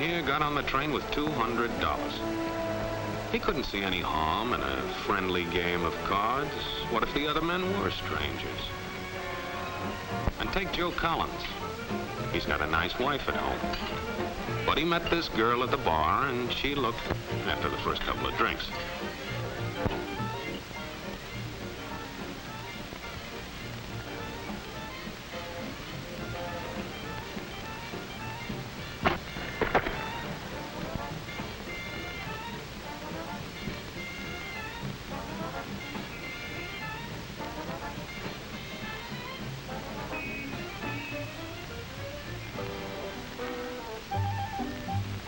here got on the train with $200. He couldn't see any harm in a friendly game of cards. What if the other men were strangers? And take Joe Collins. He's got a nice wife at home. But he met this girl at the bar, and she looked, after the first couple of drinks.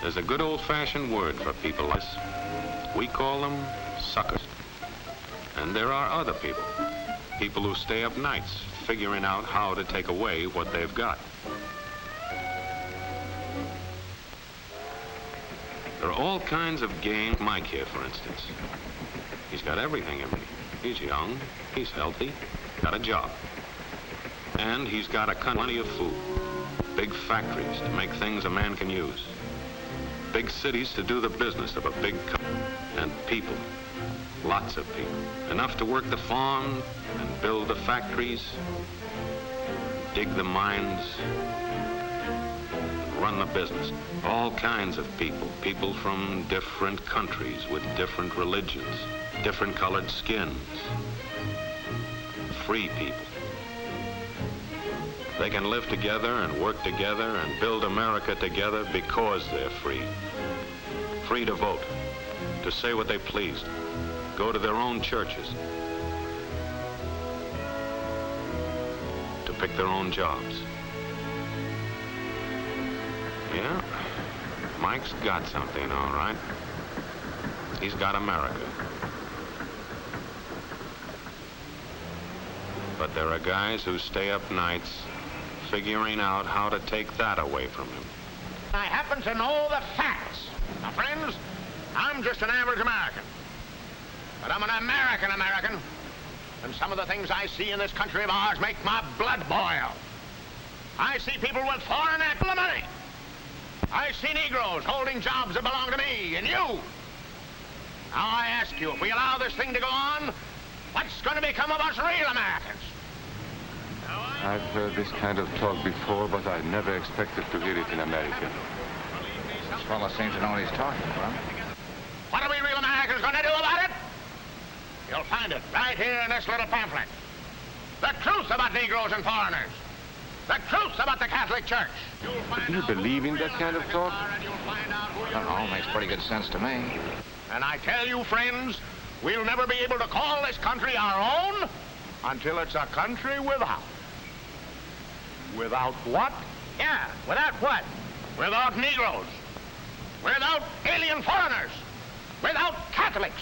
There's a good old-fashioned word for people like us. We call them suckers. And there are other people. People who stay up nights figuring out how to take away what they've got. There are all kinds of games. Mike here, for instance. He's got everything in me. He's young, he's healthy, got a job. And he's got plenty of food. Big factories to make things a man can use. Big cities to do the business of a big company. And people. Lots of people. Enough to work the farm and build the factories, dig the mines, run the business. All kinds of people. People from different countries with different religions, different colored skins. Free people. They can live together and work together and build America together because they're free. Free to vote, to say what they please, go to their own churches, to pick their own jobs. Yeah, Mike's got something, all right. He's got America. But there are guys who stay up nights figuring out how to take that away from him. I happen to know the facts. Now, friends, I'm just an average American. But I'm an American. And some of the things I see in this country of ours make my blood boil. I see people with foreign money. I see Negroes holding jobs that belong to me and you. Now, I ask you, if we allow this thing to go on, what's going to become of us real Americans? I've heard this kind of talk before, but I never expected to hear it in America. This fellow seems to know what he's talking about. What are we real Americans going to do about it? You'll find it right here in this little pamphlet. The truth about Negroes and foreigners. The truth about the Catholic Church. Do you believe in that kind of talk? I don't know, makes pretty good sense to me. And I tell you, friends, we'll never be able to call this country our own until it's a country without. Without what? Yeah, without what? Without Negroes. Without alien foreigners. Without Catholics.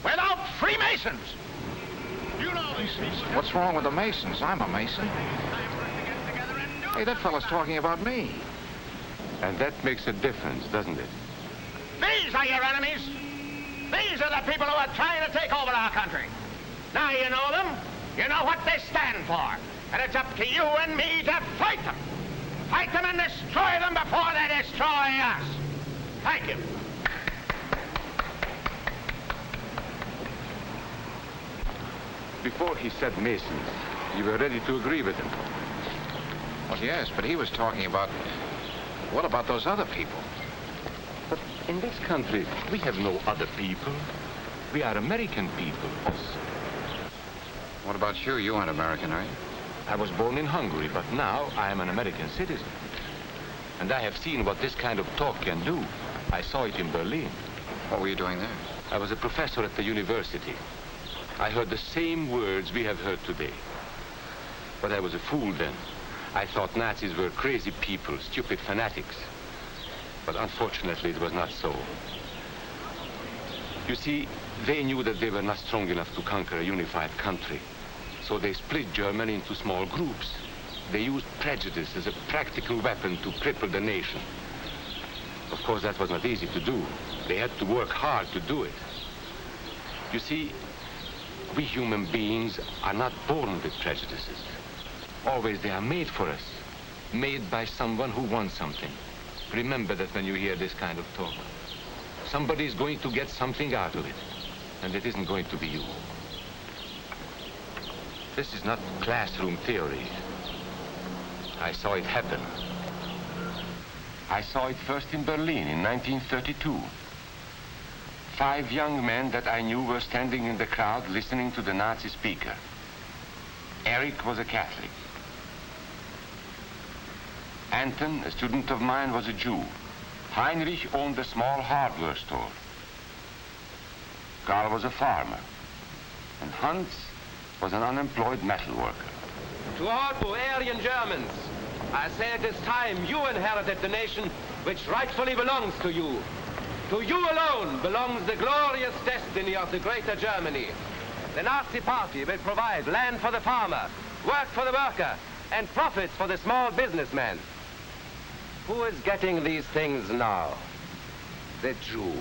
Without Freemasons. You know these people. What's wrong with the Masons? I'm a Mason. Hey, that fellow's talking about me. And that makes a difference, doesn't it? These are your enemies. These are the people who are trying to take over our country. Now you know them. You know what they stand for. And it's up to you and me to fight them. Fight them and destroy them before they destroy us. Thank you. Before he said Masons, you were ready to agree with him. Well, yes, but he was talking about... What about those other people? But in this country, we have no other people. We are American people. What about you? You aren't American, are you? I was born in Hungary, but now I am an American citizen. And I have seen what this kind of talk can do. I saw it in Berlin. What were you doing there? I was a professor at the university. I heard the same words we have heard today. But I was a fool then. I thought Nazis were crazy people, stupid fanatics. But unfortunately, it was not so. You see, they knew that they were not strong enough to conquer a unified country. So they split Germany into small groups. They used prejudice as a practical weapon to cripple the nation. Of course, that was not easy to do. They had to work hard to do it. You see, we human beings are not born with prejudices. Always they are made for us, made by someone who wants something. Remember that when you hear this kind of talk. Somebody's going to get something out of it, and it isn't going to be you. This is not classroom theory. I saw it happen. I saw it first in Berlin in 1932. 5 young men that I knew were standing in the crowd listening to the Nazi speaker. Eric was a Catholic. Anton, a student of mine, was a Jew. Heinrich owned a small hardware store. Karl was a farmer. And Hans was an unemployed metal worker. To all Bohemian Germans, I say it is time you inherited the nation which rightfully belongs to you. To you alone belongs the glorious destiny of the greater Germany. The Nazi Party will provide land for the farmer, work for the worker, and profits for the small businessman. Who is getting these things now? The Jew.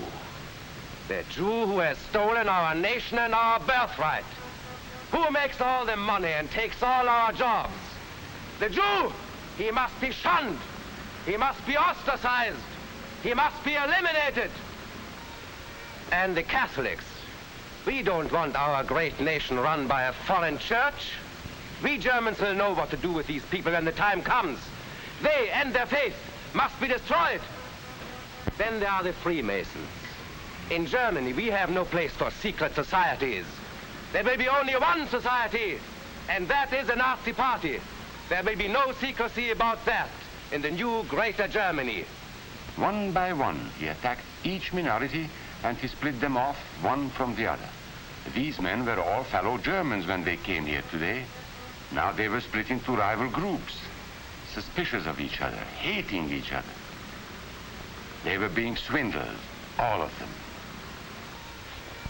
The Jew who has stolen our nation and our birthright. Who makes all the money and takes all our jobs? The Jew! He must be shunned. He must be ostracized. He must be eliminated. And the Catholics. We don't want our great nation run by a foreign church. We Germans will know what to do with these people when the time comes. They and their faith must be destroyed. Then there are the Freemasons. In Germany, we have no place for secret societies. There will be only one society, and that is the Nazi Party. There will be no secrecy about that in the new Greater Germany. One by one, he attacked each minority and he split them off one from the other. These men were all fellow Germans when they came here today. Now they were split into rival groups, suspicious of each other, hating each other. They were being swindled, all of them.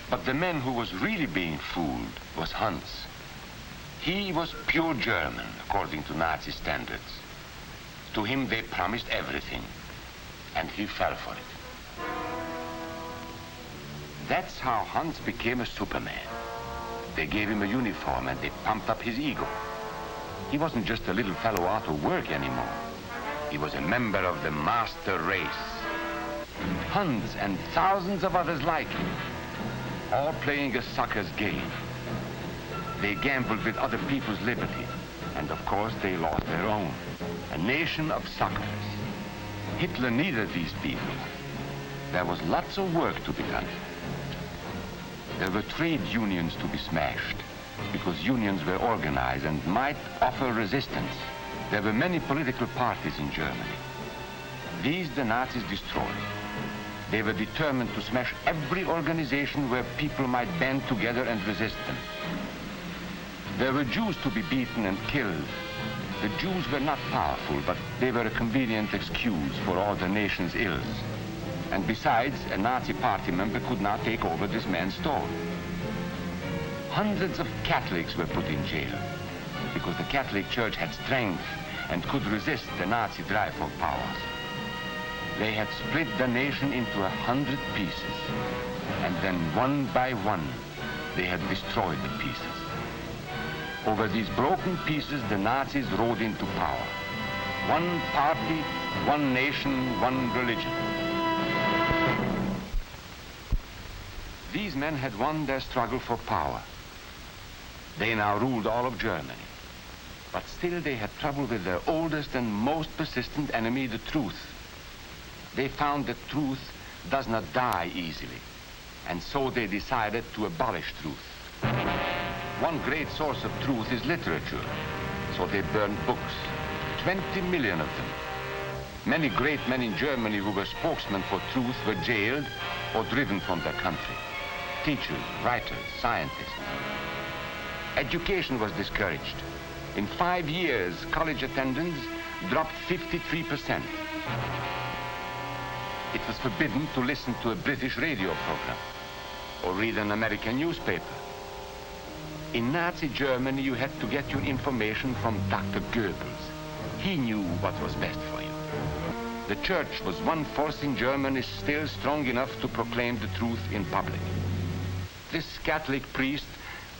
But the man who was really being fooled was Hans. He was pure German, according to Nazi standards. To him they promised everything, and he fell for it. That's how Hans became a Superman. They gave him a uniform and they pumped up his ego. He wasn't just a little fellow out of work anymore. He was a member of the master race. Hans and thousands of others like him, all playing a sucker's game. They gambled with other people's liberty, and of course they lost their own. A nation of suckers. Hitler needed these people. There was lots of work to be done. There were trade unions to be smashed, because unions were organized and might offer resistance. There were many political parties in Germany. These the Nazis destroyed. They were determined to smash every organization where people might band together and resist them. There were Jews to be beaten and killed. The Jews were not powerful, but they were a convenient excuse for all the nation's ills. And besides, a Nazi party member could not take over this man's store. Hundreds of Catholics were put in jail because the Catholic Church had strength and could resist the Nazi drive for power. They had split the nation into 100 pieces, and then one by one, they had destroyed the pieces. Over these broken pieces, the Nazis rode into power. One party, one nation, one religion. These men had won their struggle for power. They now ruled all of Germany. But still they had trouble with their oldest and most persistent enemy, the truth. They found that truth does not die easily, and so they decided to abolish truth. One great source of truth is literature, so they burned books, 20 million of them. Many great men in Germany who were spokesmen for truth were jailed or driven from their country. Teachers, writers, scientists. Education was discouraged. In 5 years, college attendance dropped 53%. It was forbidden to listen to a British radio program or read an American newspaper. In Nazi Germany, you had to get your information from Dr. Goebbels. He knew what was best for you. The church was one force in Germany still strong enough to proclaim the truth in public. This Catholic priest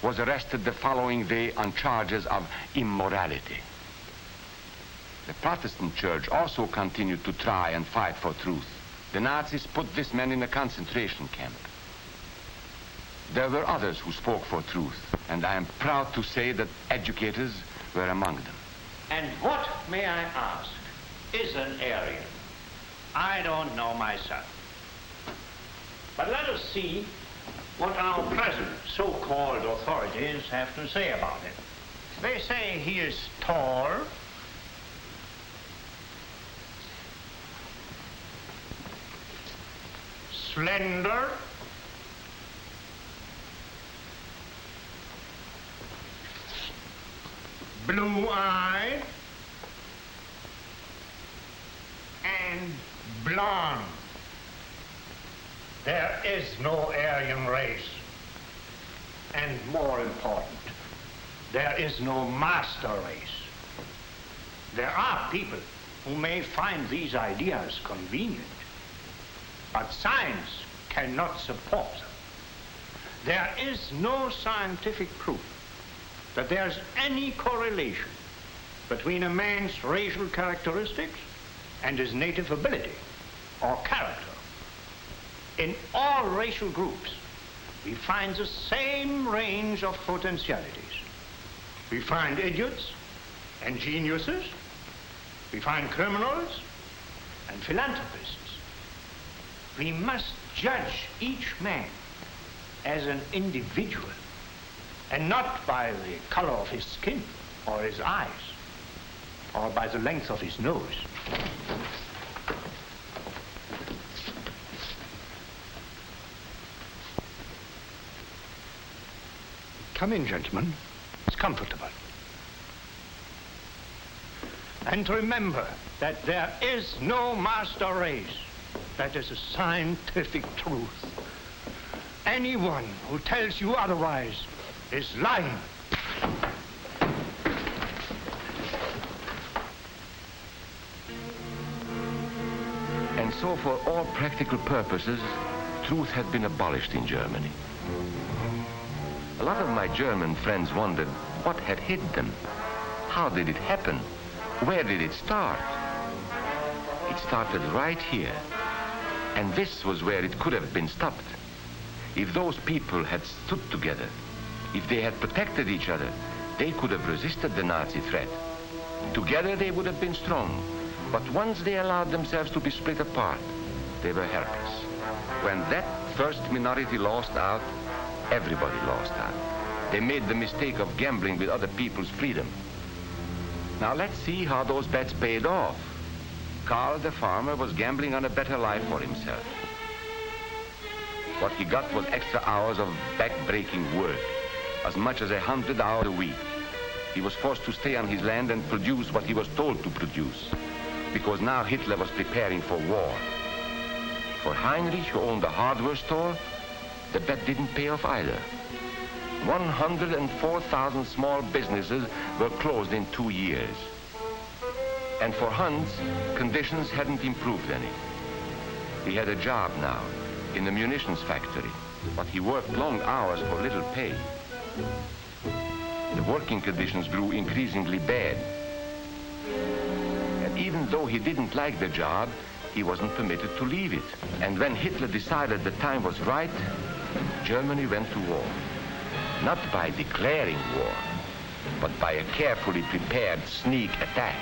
was arrested the following day on charges of immorality. The Protestant church also continued to try and fight for truth. The Nazis put this man in a concentration camp. There were others who spoke for truth, and I am proud to say that educators were among them. And what, may I ask, is an Aryan? I don't know myself. But let us see what our present so-called authorities have to say about it. They say he is tall, slender, blue-eyed, and blonde. There is no Aryan race. And more important, there is no master race. There are people who may find these ideas convenient, but science cannot support them. There is no scientific proof that there's any correlation between a man's racial characteristics and his native ability or character. In all racial groups, we find the same range of potentialities. We find idiots and geniuses. We find criminals and philanthropists. We must judge each man as an individual and not by the color of his skin or his eyes or by the length of his nose. Come in, gentlemen. It's comfortable. And remember that there is no master race. That is a scientific truth. Anyone who tells you otherwise is lying. And so for all practical purposes, truth had been abolished in Germany. A lot of my German friends wondered what had hit them. How did it happen? Where did it start? It started right here. And this was where it could have been stopped. If those people had stood together, if they had protected each other, they could have resisted the Nazi threat. Together they would have been strong. But once they allowed themselves to be split apart, they were helpless. When that first minority lost out, everybody lost out. They made the mistake of gambling with other people's freedom. Now let's see how those bets paid off. Karl the farmer was gambling on a better life for himself. What he got was extra hours of back-breaking work, as much as 100 hours a week. He was forced to stay on his land and produce what he was told to produce, because now Hitler was preparing for war. For Heinrich, who owned a hardware store, the bet didn't pay off either. 104,000 small businesses were closed in 2 years. And for Hans, conditions hadn't improved any. He had a job now in the munitions factory, but he worked long hours for little pay. The working conditions grew increasingly bad. And even though he didn't like the job, he wasn't permitted to leave it. And when Hitler decided the time was right, Germany went to war. Not by declaring war, but by a carefully prepared sneak attack.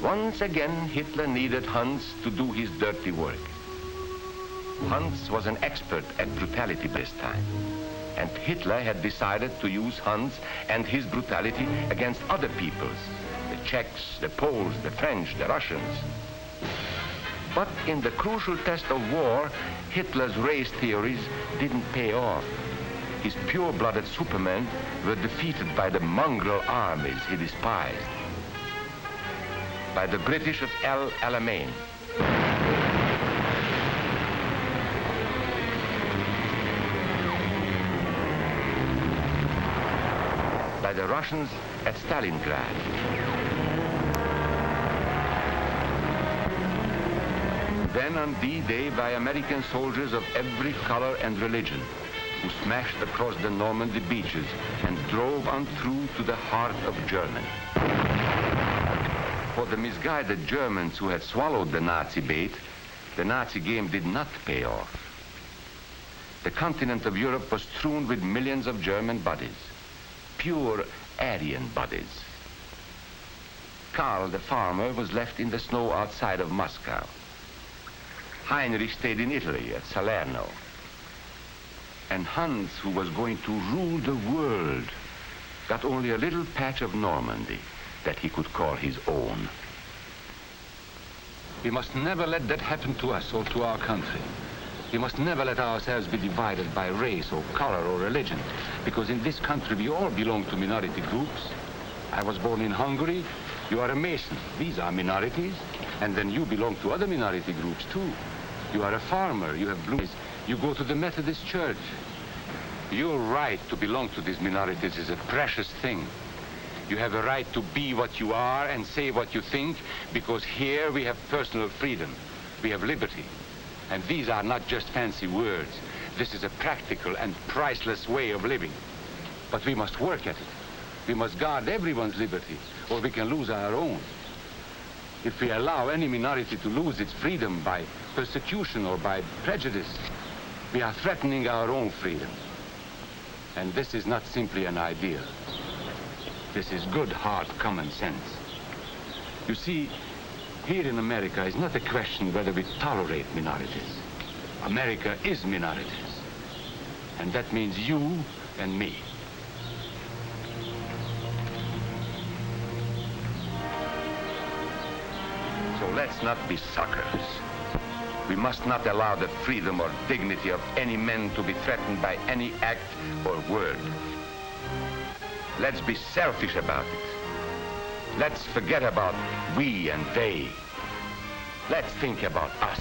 Once again, Hitler needed Hans to do his dirty work. Hans was an expert at brutality this time. And Hitler had decided to use Hans and his brutality against other peoples, the Czechs, the Poles, the French, the Russians. But in the crucial test of war, Hitler's race theories didn't pay off. His pure-blooded supermen were defeated by the mongrel armies he despised. By the British of El Alamein. By the Russians at Stalingrad. Then on D-Day by American soldiers of every color and religion, who smashed across the Normandy beaches and drove on through to the heart of Germany. For the misguided Germans who had swallowed the Nazi bait, the Nazi game did not pay off. The continent of Europe was strewn with millions of German bodies, pure Aryan bodies. Karl, the farmer, was left in the snow outside of Moscow. Heinrich stayed in Italy at Salerno. And Hans, who was going to rule the world, got only a little patch of Normandy that he could call his own. We must never let that happen to us or to our country. We must never let ourselves be divided by race or color or religion, because in this country we all belong to minority groups. I was born in Hungary. You are a Mason. These are minorities. And then you belong to other minority groups too. You are a farmer. You have blue eyes. You go to the Methodist Church. Your right to belong to these minorities is a precious thing. You have a right to be what you are and say what you think, because here we have personal freedom. We have liberty. And these are not just fancy words. This is a practical and priceless way of living. But we must work at it. We must guard everyone's liberty, or we can lose our own. If we allow any minority to lose its freedom by persecution or by prejudice, we are threatening our own freedom. And this is not simply an ideal. This is good, hard common sense. You see, here in America is not a question whether we tolerate minorities. America is minorities. And that means you and me. So let's not be suckers. We must not allow the freedom or dignity of any man to be threatened by any act or word. Let's be selfish about it. Let's forget about we and they. Let's think about us.